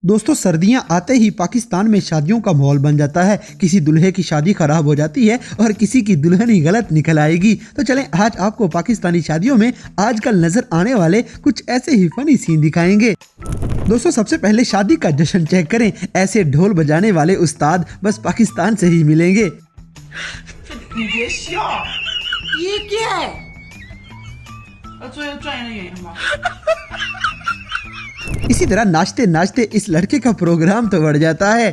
दोस्तों सर्दियां आते ही पाकिस्तान में शादियों का माहौल बन जाता है। किसी दूल्हे की शादी खराब हो जाती है और किसी की दुल्हन ही गलत निकल आएगी। तो चलें आज आपको पाकिस्तानी शादियों में आजकल नजर आने वाले कुछ ऐसे ही फनी सीन दिखाएंगे। दोस्तों सबसे पहले शादी का जश्न चेक करें। ऐसे ढोल बजाने वाले उस्ताद बस पाकिस्तान से ही मिलेंगे। ये क्या है? इसी तरह नाचते नाचते इस लड़के का प्रोग्राम तो बढ़ जाता है।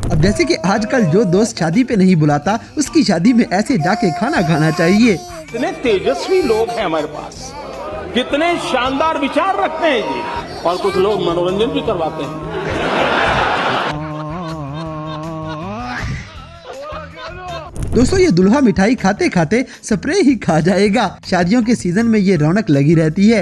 अब जैसे कि आजकल जो दोस्त शादी पे नहीं बुलाता उसकी शादी में ऐसे जाके खाना खाना चाहिए। कितने तेजस्वी लोग हैं हमारे पास, कितने शानदार विचार रखते हैं जी, और कुछ लोग मनोरंजन भी करवाते हैं। दोस्तों ये दुल्हा मिठाई खाते खाते स्प्रे ही खा जाएगा। शादियों के सीजन में ये रौनक लगी रहती है।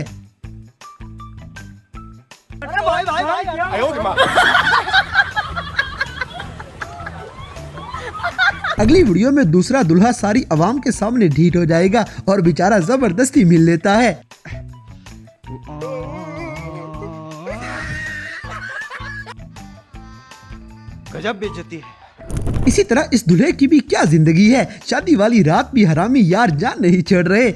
अगली वीडियो में दूसरा दुल्हा सारी आवाम के सामने ढीठ हो जाएगा और बेचारा जबरदस्ती मिल लेता है। गजब बेइज्जती है। इसी तरह इस दूल्हे की भी क्या जिंदगी है। शादी वाली रात भी हरामी यार जान नहीं छोड़ रहे।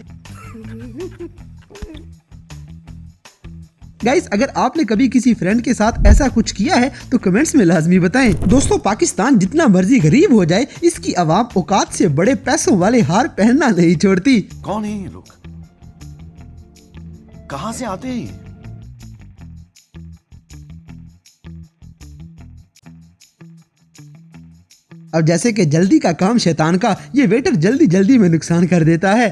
गाइस अगर आपने कभी किसी फ्रेंड के साथ ऐसा कुछ किया है तो कमेंट्स में लाजमी बताएं। दोस्तों पाकिस्तान जितना मर्जी गरीब हो जाए इसकी आवाम औकात से बड़े पैसों वाले हार पहनना नहीं छोड़ती। कौन है ये लोग? कहां से आते हैं? अब जैसे कि जल्दी का काम शैतान का, ये वेटर जल्दी जल्दी में नुकसान कर देता है।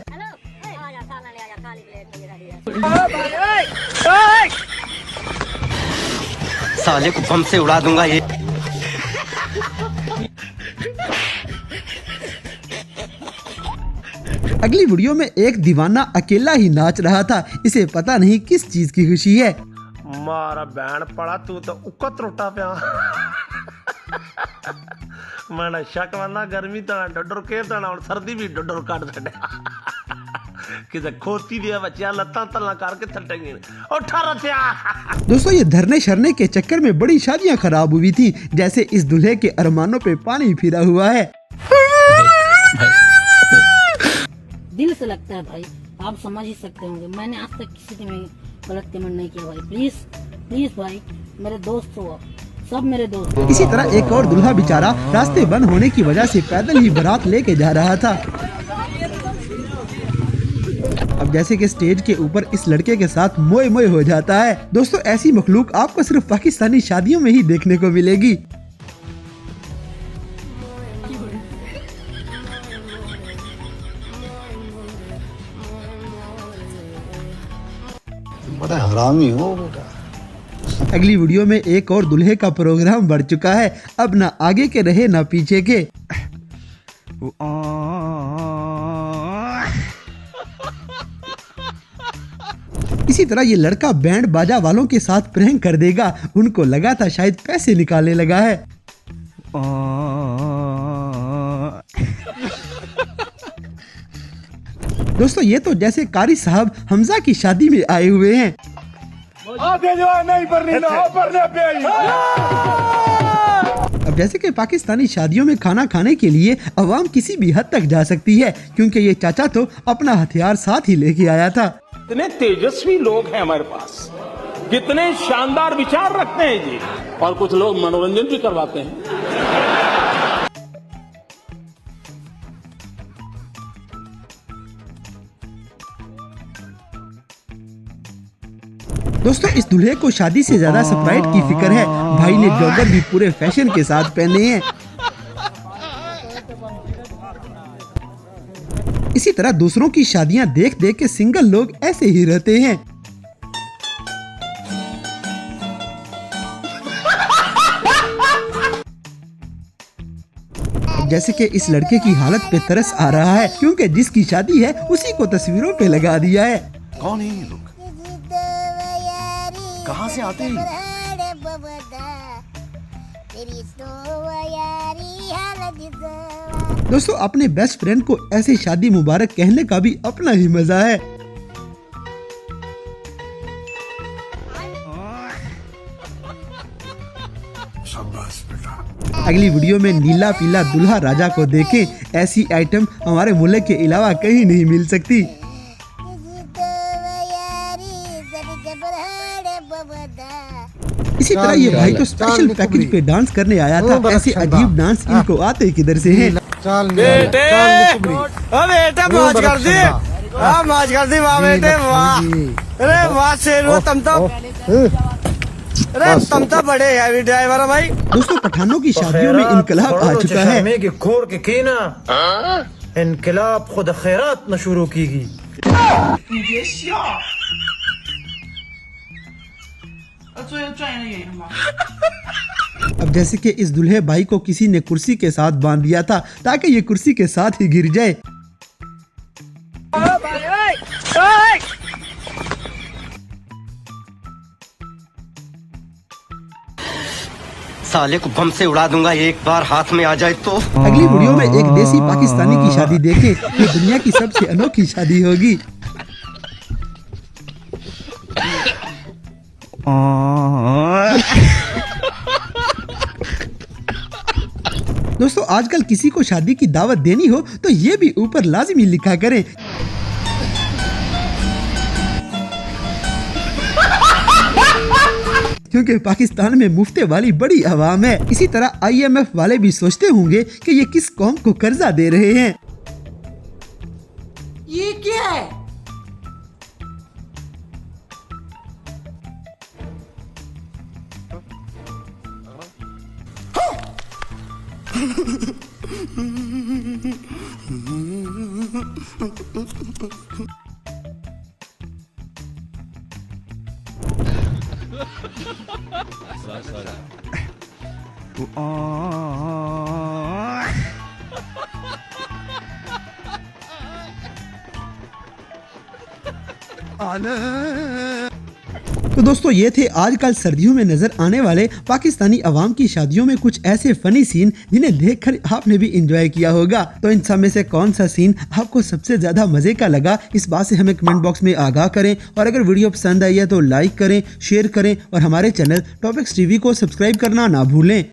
साले को बम से उड़ा दूंगा ये। अगली वीडियो में एक दीवाना अकेला ही नाच रहा था। इसे पता नहीं किस चीज की खुशी है। मारा बैंड पड़ा तू तो उकत रोटा पिया। मैं शक वरना गर्मी तो डोडर के और सर्दी भी डोडर काट छड़े कि खोती दिया बच्चा लत्ता तल्ला करके थटेंगे और दोस्तों ये धरने शरने के चक्कर में बड़ी शादियां खराब हुई थी। जैसे इस दूल्हे के अरमानों पे पानी फिरा हुआ है। दिल से लगता है भाई, आप समझ ही सकते होंगे। मैंने आज तक किसी के में गलत कमेंट नहीं किया भाई। प्लीज प्लीज भाई, मेरे दोस्त हो, सब मेरे दोस्त। इसी तरह एक और दूल्हा बेचारा रास्ते बंद होने की वजह से पैदल ही बारात लेके जा रहा था। अब जैसे कि स्टेज के ऊपर इस लड़के के साथ मोए मोए हो जाता है। दोस्तों ऐसी मखलूक आपको सिर्फ पाकिस्तानी शादियों में ही देखने को मिलेगी। बड़ा हरामी हो बेटा। अगली वीडियो में एक और दूल्हे का प्रोग्राम बढ़ चुका है। अब ना आगे के रहे ना पीछे के। इसी तरह ये लड़का बैंड बाजा वालों के साथ प्रैंक कर देगा। उनको लगा था शायद पैसे निकालने लगा है। दोस्तों ये तो जैसे कारी साहब हमजा की शादी में आए हुए हैं। अब जैसे कि पाकिस्तानी शादियों में खाना खाने के लिए अवाम किसी भी हद तक जा सकती है, क्योंकि ये चाचा तो अपना हथियार साथ ही लेके आया था। कितने तेजस्वी लोग हैं हमारे पास, कितने शानदार विचार रखते हैं जी, और कुछ लोग मनोरंजन भी करवाते हैं। दोस्तों इस दूल्हे को शादी से ज्यादा स्प्राइट की फिक्र है। भाई ने जॉगर भी पूरे फैशन के साथ पहने हैं। इसी तरह दूसरों की शादियां देख देख के सिंगल लोग ऐसे ही रहते हैं। जैसे कि इस लड़के की हालत पे तरस आ रहा है, क्योंकि जिसकी शादी है उसी को तस्वीरों पे लगा दिया है। कौन है ये लोग? कहां से आते हैं? दोस्तों अपने बेस्ट फ्रेंड को ऐसे शादी मुबारक कहने का भी अपना ही मजा है। शाबाश बेटा। अगली वीडियो में नीला पीला दुल्हा राजा को देखें, ऐसी आइटम हमारे मुल्क के अलावा कहीं नहीं मिल सकती। इसी तरह ये भाई तो स्पेशल पैकेज पे डांस करने आया था। ऐसे अजीब डांस इनको आते किधर से हैं? बेटे मौज कर दी, मौज कर दी वाह बेटे वाह। अरे वाह शेरू तुम तो बड़े हैवी ड्राइवर हो भाई। दोस्तों पठानों की शादियों में इनकलाब आ चुका है। खोर के कीना इनकलाब खुद खैरात न शुरू कीगी। अब जैसे कि इस दुल्हे भाई को किसी ने कुर्सी के साथ बांध दिया था ताकि ये कुर्सी के साथ ही गिर जाए। साले को बम से उड़ा दूंगा एक बार हाथ में आ जाए तो। अगली वीडियो में एक देसी पाकिस्तानी की शादी देखें, ये दुनिया की सबसे अनोखी शादी होगी। दोस्तों आजकल किसी को शादी की दावत देनी हो तो ये भी ऊपर लाजिमी लिखा करें। क्योंकि पाकिस्तान में मुफ्ते वाली बड़ी आवाम है। इसी तरह IMF वाले भी सोचते होंगे कि ये किस कौम को कर्जा दे रहे हैं। ये क्या है? तो दोस्तों ये थे आजकल सर्दियों में नजर आने वाले पाकिस्तानी अवाम की शादियों में कुछ ऐसे फनी सीन जिन्हें देखकर आपने भी एंजॉय किया होगा। तो इन सब में से कौन सा सीन आपको सबसे ज्यादा मजे का लगा, इस बात से हमें कमेंट बॉक्स में आगाह करें। और अगर वीडियो पसंद आई है तो लाइक करें, शेयर करें और हमारे चैनल टॉपिक्स टीवी को सब्सक्राइब करना ना भूलें।